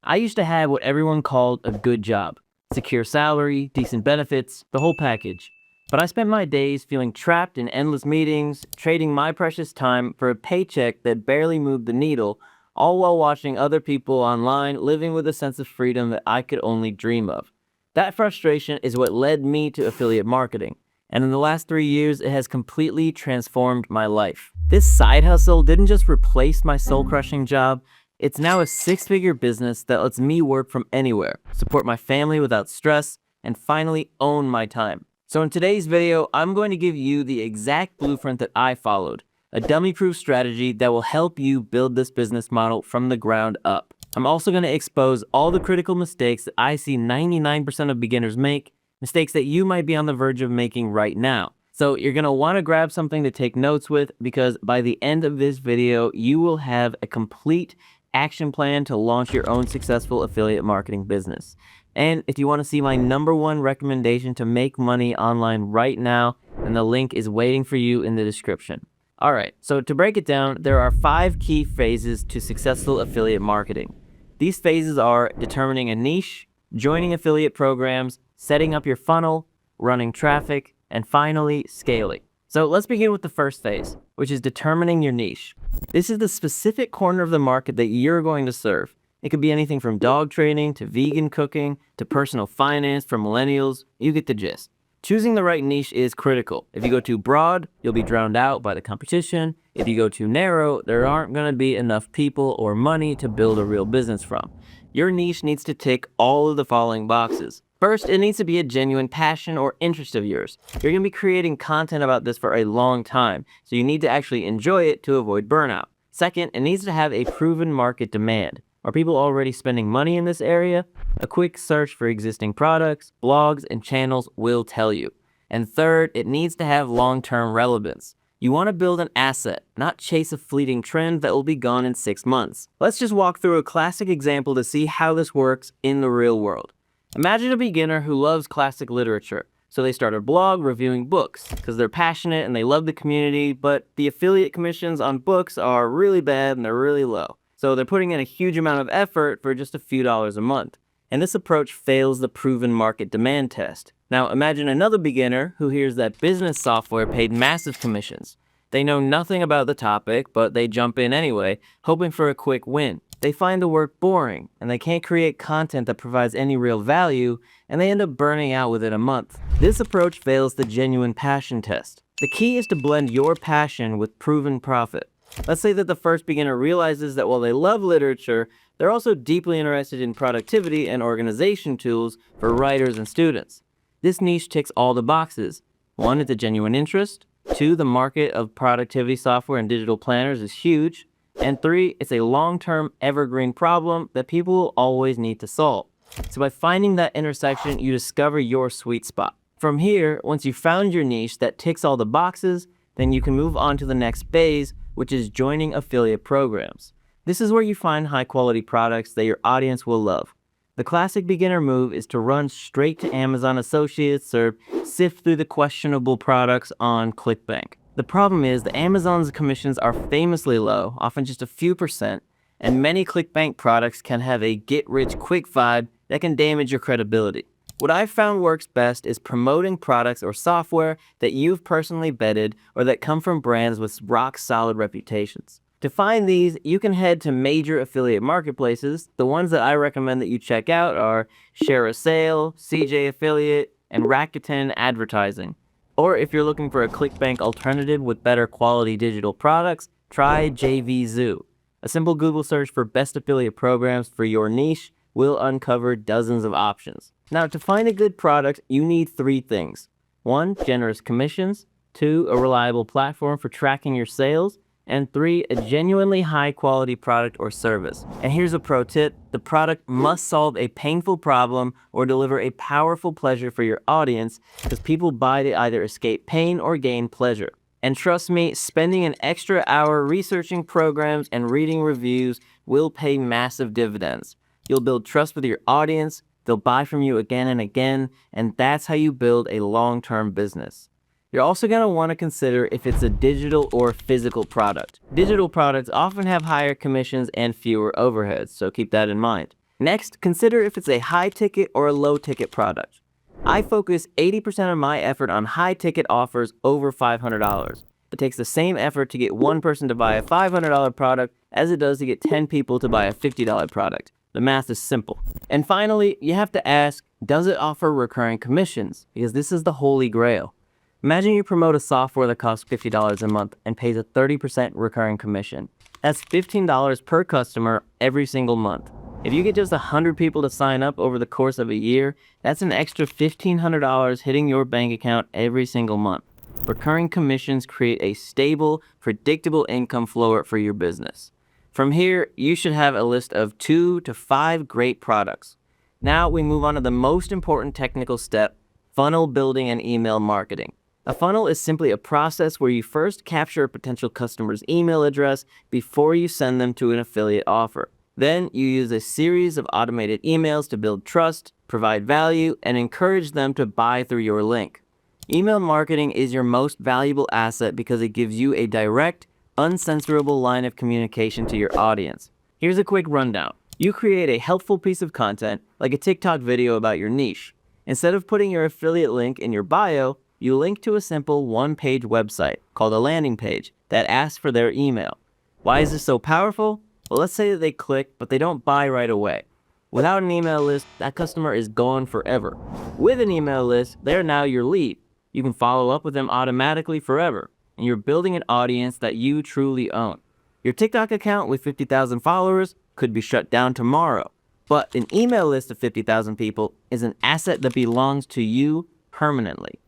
I used to have what everyone called a good job. Secure salary, decent benefits, the whole package. But I spent my days feeling trapped in endless meetings, trading my precious time for a paycheck that barely moved the needle, all while watching other people online living with a sense of freedom that I could only dream of. That frustration is what led me to affiliate marketing, and in the last 3 years, it has completely transformed my life. This side hustle didn't just replace my soul-crushing job, it's now a six-figure business that lets me work from anywhere, support my family without stress, and finally own my time. So in today's video, I'm going to give you the exact blueprint that I followed, a dummy-proof strategy that will help you build this business model from the ground up. I'm also going to expose all the critical mistakes that I see 99% of beginners make, mistakes that you might be on the verge of making right now. So you're going to want to grab something to take notes with, because by the end of this video, you will have a complete action plan to launch your own successful affiliate marketing business. And if you want to see my #1 recommendation to make money online right now, then the link is waiting for you in the description. Alright, so to break it down, there are 5 key phases to successful affiliate marketing. These phases are determining a niche, joining affiliate programs, setting up your funnel, running traffic, and finally scaling. So let's begin with the first phase, which is determining your niche. This is the specific corner of the market that you're going to serve. It could be anything from dog training to vegan cooking to personal finance for millennials. You get the gist. Choosing the right niche is critical. If you go too broad, you'll be drowned out by the competition. If you go too narrow, there aren't going to be enough people or money to build a real business from. Your niche needs to tick all of the following boxes. First, it needs to be a genuine passion or interest of yours. You're going to be creating content about this for a long time, so you need to actually enjoy it to avoid burnout. Second, it needs to have a proven market demand. Are people already spending money in this area? A quick search for existing products, blogs, and channels will tell you. And third, it needs to have long-term relevance. You want to build an asset, not chase a fleeting trend that will be gone in 6 months. Let's just walk through a classic example to see how this works in the real world. Imagine a beginner who loves classic literature. So they start a blog reviewing books because they're passionate and they love the community, but the affiliate commissions on books are really bad and they're really low. So they're putting in a huge amount of effort for just a few dollars a month. And this approach fails the proven market demand test. Now imagine another beginner who hears that business software paid massive commissions. They know nothing about the topic, but they jump in anyway, hoping for a quick win. They find the work boring, and they can't create content that provides any real value, and they end up burning out within a month. This approach fails the genuine passion test. The key is to blend your passion with proven profit. Let's say that the first beginner realizes that while they love literature, they're also deeply interested in productivity and organization tools for writers and students. This niche ticks all the boxes. 1, it's a genuine interest. 2, the market of productivity software and digital planners is huge. And 3, it's a long-term evergreen problem that people will always need to solve. So by finding that intersection, you discover your sweet spot. From here, once you've found your niche that ticks all the boxes, then you can move on to the next phase, which is joining affiliate programs. This is where you find high-quality products that your audience will love. The classic beginner move is to run straight to Amazon Associates or sift through the questionable products on ClickBank. The problem is that Amazon's commissions are famously low, often just a few percent, and many ClickBank products can have a get-rich-quick vibe that can damage your credibility. What I've found works best is promoting products or software that you've personally vetted or that come from brands with rock-solid reputations. To find these, you can head to major affiliate marketplaces. The ones that I recommend that you check out are ShareASale, CJ Affiliate, and Rakuten Advertising. Or if you're looking for a ClickBank alternative with better quality digital products, try JVZoo. A simple Google search for best affiliate programs for your niche will uncover dozens of options. Now, to find a good product, you need 3 things. 1, generous commissions. 2, a reliable platform for tracking your sales. And 3, a genuinely high quality product or service. And here's a pro tip: the product must solve a painful problem or deliver a powerful pleasure for your audience, because people buy to either escape pain or gain pleasure. And trust me, spending an extra hour researching programs and reading reviews will pay massive dividends. You'll build trust with your audience, they'll buy from you again and again, and that's how you build a long-term business. You're also going to want to consider if it's a digital or physical product. Digital products often have higher commissions and fewer overheads, so keep that in mind. Next, consider if it's a high-ticket or a low-ticket product. I focus 80% of my effort on high-ticket offers over $500. It takes the same effort to get one person to buy a $500 product as it does to get 10 people to buy a $50 product. The math is simple. And finally, you have to ask, does it offer recurring commissions? Because this is the holy grail. Imagine you promote a software that costs $50 a month and pays a 30% recurring commission. That's $15 per customer every single month. If you get just 100 people to sign up over the course of a year, that's an extra $1,500 hitting your bank account every single month. Recurring commissions create a stable, predictable income flow for your business. From here, you should have a list of 2 to 5 great products. Now we move on to the most important technical step, funnel building and email marketing. A funnel is simply a process where you first capture a potential customer's email address before you send them to an affiliate offer. Then you use a series of automated emails to build trust, provide value, and encourage them to buy through your link. Email marketing is your most valuable asset because it gives you a direct, uncensorable line of communication to your audience. Here's a quick rundown. You create a helpful piece of content, like a TikTok video about your niche. Instead of putting your affiliate link in your bio, you link to a simple one-page website called a landing page that asks for their email. Why is this so powerful? Well, let's say that they click, but they don't buy right away. Without an email list, that customer is gone forever. With an email list, they're now your lead. You can follow up with them automatically forever, and you're building an audience that you truly own. Your TikTok account with 50,000 followers could be shut down tomorrow, but an email list of 50,000 people is an asset that belongs to you permanently.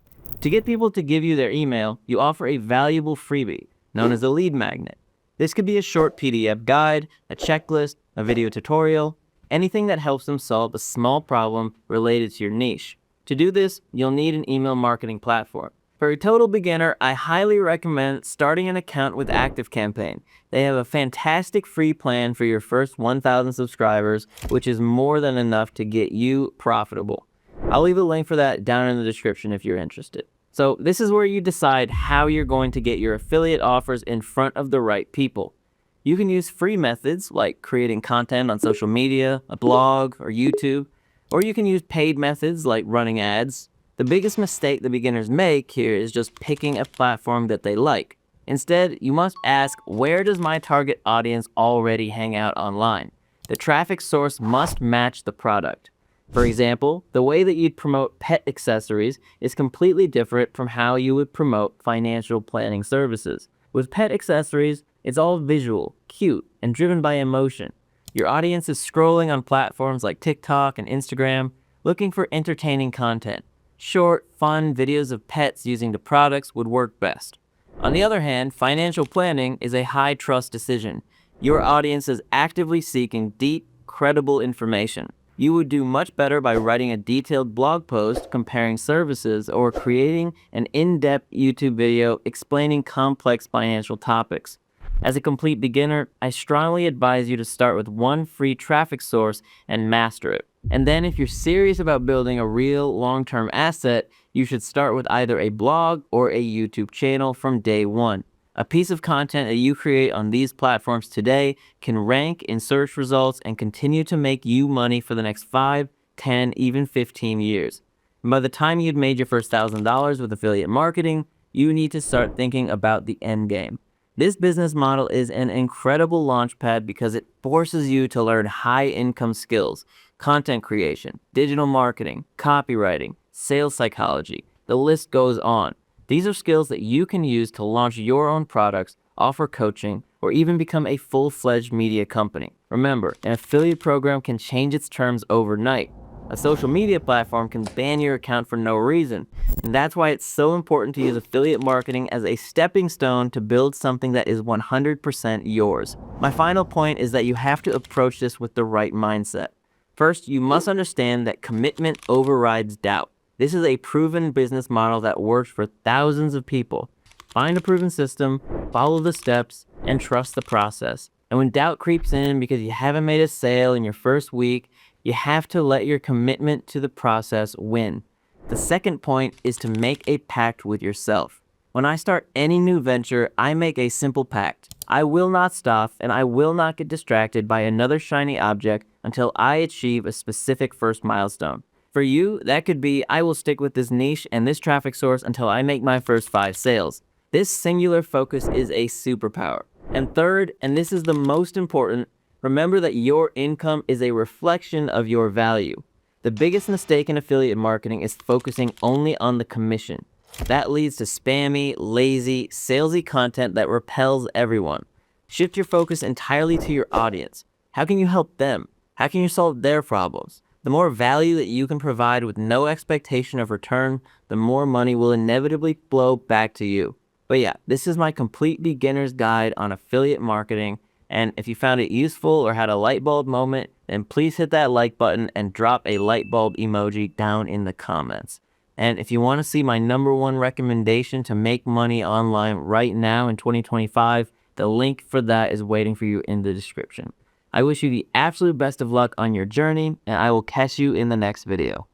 To get people to give you their email, you offer a valuable freebie known as a lead magnet. This could be a short PDF guide, a checklist, a video tutorial, anything that helps them solve a small problem related to your niche. To do this, you'll need an email marketing platform. For a total beginner, I highly recommend starting an account with ActiveCampaign. They have a fantastic free plan for your first 1,000 subscribers, which is more than enough to get you profitable. I'll leave a link for that down in the description if you're interested. So this is where you decide how you're going to get your affiliate offers in front of the right people. You can use free methods like creating content on social media, a blog, or YouTube, or you can use paid methods like running ads. The biggest mistake the beginners make here is just picking a platform that they like. Instead, you must ask, where does my target audience already hang out online? The traffic source must match the product. For example, the way that you'd promote pet accessories is completely different from how you would promote financial planning services. With pet accessories, it's all visual, cute, and driven by emotion. Your audience is scrolling on platforms like TikTok and Instagram, looking for entertaining content. Short, fun videos of pets using the products would work best. On the other hand, financial planning is a high-trust decision. Your audience is actively seeking deep, credible information. You would do much better by writing a detailed blog post comparing services or creating an in-depth YouTube video explaining complex financial topics. As a complete beginner, I strongly advise you to start with one free traffic source and master it. And then if you're serious about building a real long-term asset, you should start with either a blog or a YouTube channel from day one. A piece of content that you create on these platforms today can rank in search results and continue to make you money for the next 5, 10, even 15 years. And by the time you'd made your first $1,000 with affiliate marketing, you need to start thinking about the end game. This business model is an incredible launchpad because it forces you to learn high-income skills, content creation, digital marketing, copywriting, sales psychology. The list goes on. These are skills that you can use to launch your own products, offer coaching, or even become a full-fledged media company. Remember, an affiliate program can change its terms overnight. A social media platform can ban your account for no reason. And that's why it's so important to use affiliate marketing as a stepping stone to build something that is 100% yours. My final point is that you have to approach this with the right mindset. First, you must understand that commitment overrides doubt. This is a proven business model that works for thousands of people. Find a proven system, follow the steps, and trust the process. And when doubt creeps in because you haven't made a sale in your first week, you have to let your commitment to the process win. The second point is to make a pact with yourself. When I start any new venture, I make a simple pact. I will not stop and I will not get distracted by another shiny object until I achieve a specific first milestone. For you, that could be I will stick with this niche and this traffic source until I make my first 5 sales. This singular focus is a superpower. And third, and this is the most important, remember that your income is a reflection of your value. The biggest mistake in affiliate marketing is focusing only on the commission. That leads to spammy, lazy, salesy content that repels everyone. Shift your focus entirely to your audience. How can you help them? How can you solve their problems? The more value that you can provide with no expectation of return, the more money will inevitably flow back to you. But yeah, this is my complete beginner's guide on affiliate marketing. And if you found it useful or had a light bulb moment, then please hit that like button and drop a light bulb emoji down in the comments. And if you want to see my #1 recommendation to make money online right now in 2025, the link for that is waiting for you in the description. I wish you the absolute best of luck on your journey, and I will catch you in the next video.